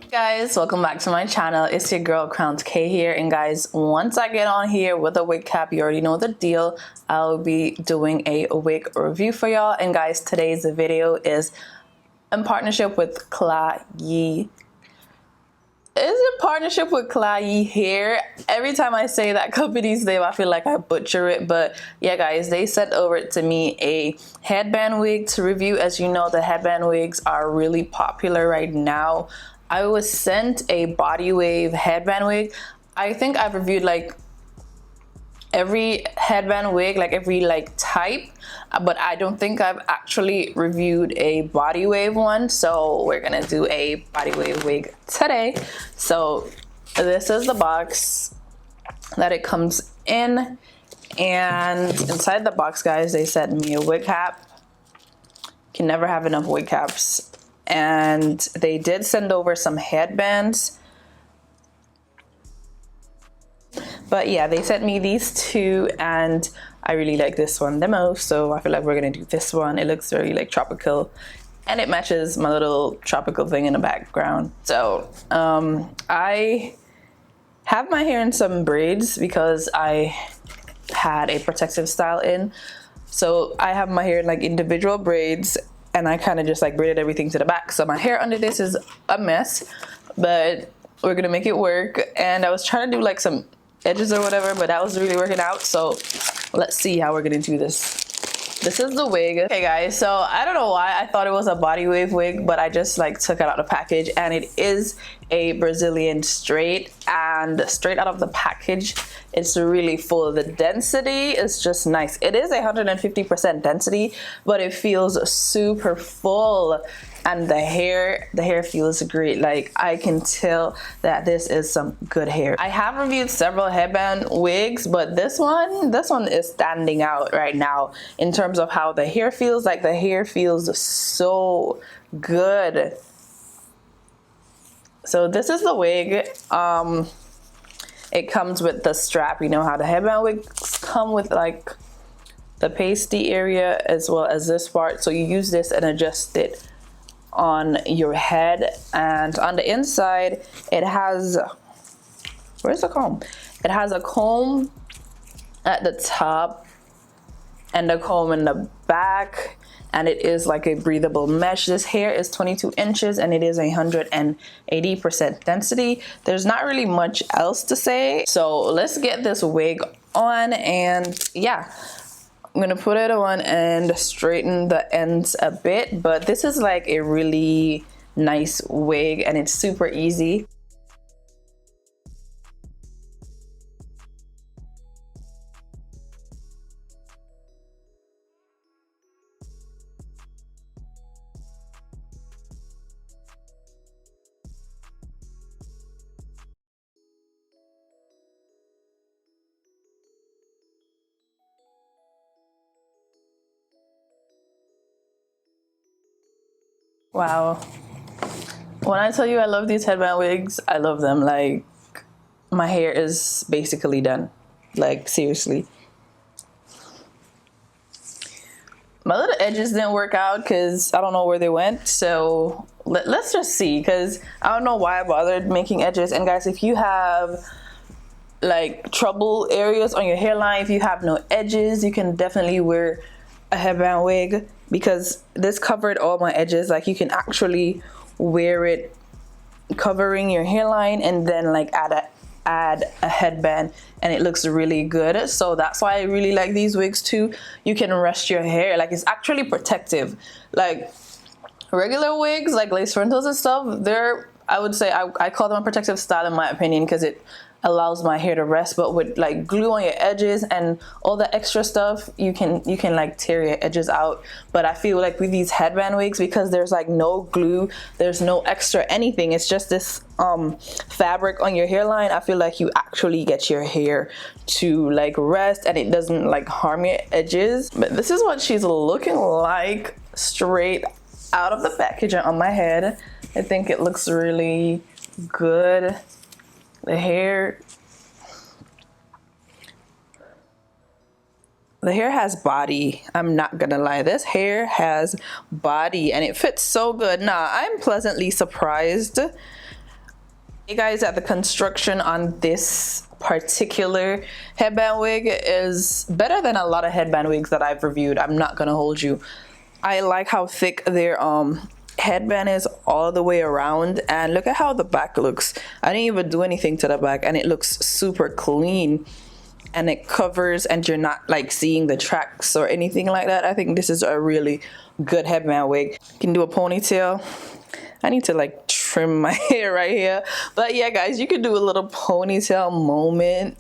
Guys, welcome back to my channel. It's your girl Crownedksutherland here, and guys, once I get on here with a wig cap, you already know the deal. I'll be doing a wig review for y'all. And guys, today's video is in partnership with KlaiyiHair. Every time I say that company's name, I feel like I butcher it, but yeah guys, they sent over to me a headband wig to review. As you know, the headband wigs are really popular right now. I was sent a body wave headband wig. I think I've reviewed like every headband wig, like every like type, but I don't think I've actually reviewed a body wave one. So we're gonna do a body wave wig today. So this is the box that it comes in, and inside the box, guys, they sent me a wig cap. Can never have enough wig caps. And they did send over some headbands. But yeah, they sent me these two, and I really like this one the most, so I feel like we're gonna do this one. It looks very like tropical, and it matches my little tropical thing in the background. So I have my hair in some braids because I had a protective style in. So I have my hair in like individual braids, and I kind of just like braided everything to the back. So my hair under this is a mess, but we're gonna make it work. And I was trying to do like some edges or whatever, but that was really working out. So let's see how we're gonna do this. This is the wig. Okay guys, so I don't know why I thought it was a body wave wig, but I just like took it out of the package, and it is a Brazilian straight, and straight out of the package it's really full. The density is just nice. It is 150% density, but it feels super full, and the hair feels great. Like I can tell that this is some good hair. I have reviewed several headband wigs, but this one is standing out right now in terms of how the hair feels. Like the hair feels so good. So this is the wig. It comes with the strap. You know how the headband wigs come with like the pasty area as well as this part. So you use this and adjust it on your head. And on the inside, it has, where's the comb? It has a comb at the top and a comb in the back, and it is like a breathable mesh. This hair is 22 inches and it is 180% density. There's not really much else to say. So let's get this wig on, and yeah, I'm gonna put it on and straighten the ends a bit, but this is like a really nice wig and it's super easy. Wow. When I tell you I love these headband wigs, I love them. Like, my hair is basically done. Like, seriously. My little edges didn't work out because I don't know where they went. So let's just see, because I don't know why I bothered making edges. And guys, if you have like trouble areas on your hairline, if you have no edges, you can definitely wear a headband wig, because this covered all my edges. Like, you can actually wear it covering your hairline and then like add a headband, and it looks really good. So that's why I really like these wigs too. You can rest your hair, like it's actually protective. Like regular wigs like lace frontals and stuff, they're, I would say I call them a protective style in my opinion, because it allows my hair to rest. But with like glue on your edges and all the extra stuff, you can like tear your edges out. But I feel like with these headband wigs, because there's like no glue, there's no extra anything, it's just this fabric on your hairline, I feel like you actually get your hair to like rest and it doesn't like harm your edges. But this is what she's looking like straight out of the package on my head. I think it looks really good. The hair, the hair has body. I'm not gonna lie, this hair has body and it fits so good. Nah, I'm pleasantly surprised. Hey guys, that the construction on this particular headband wig is better than a lot of headband wigs that I've reviewed. I'm not gonna hold you. I like how thick their headband is all the way around, and look at how the back looks. I didn't even do anything to the back and it looks super clean, and it covers and you're not like seeing the tracks or anything like that. I think this is a really good headband wig. You can do a ponytail. I need to like trim my hair right here, but yeah guys, you could do a little ponytail moment.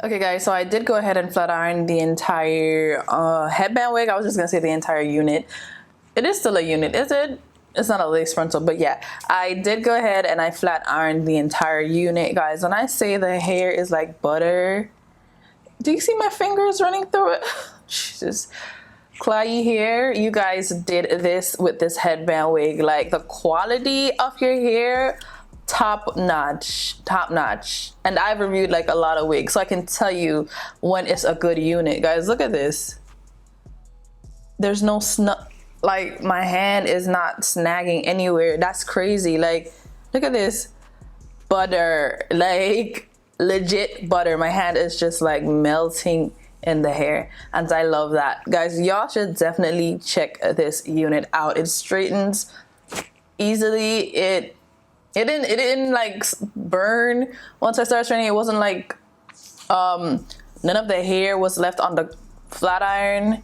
Okay guys, so I did go ahead and flat iron the entire headband wig. I was just gonna say the entire unit. It is still a unit, is it? It's not a lace frontal, but yeah, I did go ahead and I flat ironed the entire unit. Guys, when I say the hair is like butter, do you see my fingers running through it? Jesus. KlaiyiHair, you guys did this with this headband wig. Like, the quality of your hair, top notch. And I've reviewed like a lot of wigs, so I can tell you when it's a good unit. Guys, look at this. There's no like, my hand is not snagging anywhere. That's crazy. Like, look at this. Butter, like legit butter. My hand is just like melting in the hair, and I love that. Guys, y'all should definitely check this unit out. It straightens easily. It didn't like burn once I started straightening. It wasn't like none of the hair was left on the flat iron.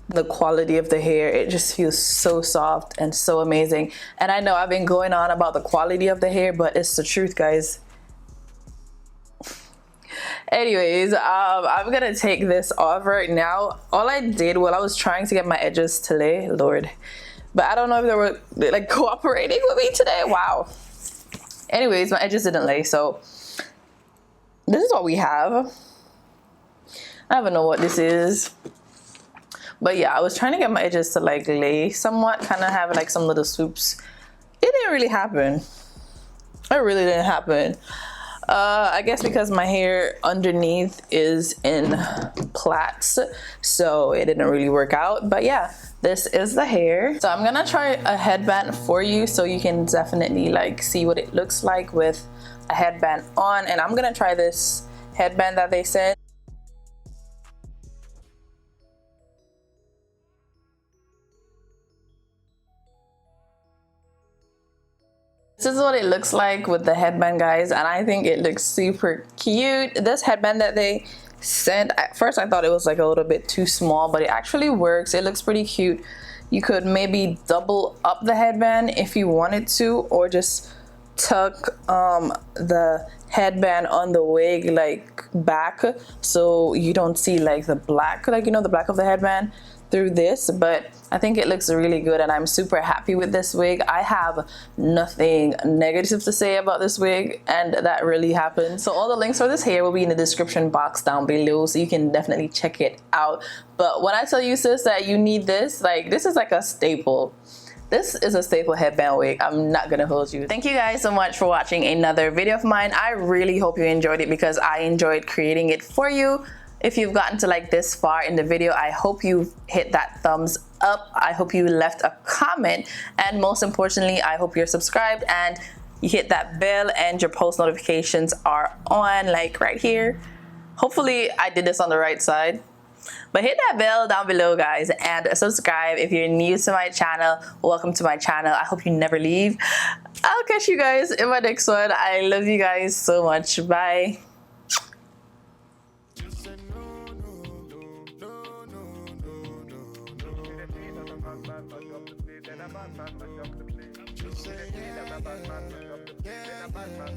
The quality of the hair, it just feels so soft and so amazing. And I know I've been going on about the quality of the hair, but it's the truth, guys. Anyways, I'm gonna take this off right now. All I did while I was trying to get my edges to lay, Lord, but I don't know if they were like cooperating with me today. Wow. Anyways, my edges didn't lay, so this is what we have. I don't know what this is, but yeah, I was trying to get my edges to like lay somewhat, kind of have like some little swoops. It didn't really happen. It really didn't happen. I guess because my hair underneath is in plaits, so it didn't really work out. But yeah, this is the hair. So I'm gonna try a headband for you so you can definitely like see what it looks like with a headband on. And I'm gonna try this headband that they sent. This is what it looks like with the headband, guys, and I think it looks super cute. This headband that they sent, at first I thought it was like a little bit too small, but it actually works. It looks pretty cute. You could maybe double up the headband if you wanted to, or just tuck the headband on the wig like back so you don't see like the black, like, you know, the black of the headband through this. But I think it looks really good and I'm super happy with this wig. I have nothing negative to say about this wig, and that really happened. So all the links for this hair will be in the description box down below, so you can definitely check it out. But when I tell you, sis, that you need this, like, this is like a staple. This is a staple headband wig. I'm not gonna hold you. Thank you guys so much for watching another video of mine. I really hope you enjoyed it because I enjoyed creating it for you. If you've gotten to like this far in the video, I hope you hit that thumbs up. I hope you left a comment, and most importantly, I hope you're subscribed and you hit that bell and your post notifications are on, like right here. Hopefully I did this on the right side. But hit that bell down below, guys, and subscribe if you're new to my channel. Welcome to my channel. I hope you never leave. I'll catch you guys in my next one. I love you guys so much. Bye.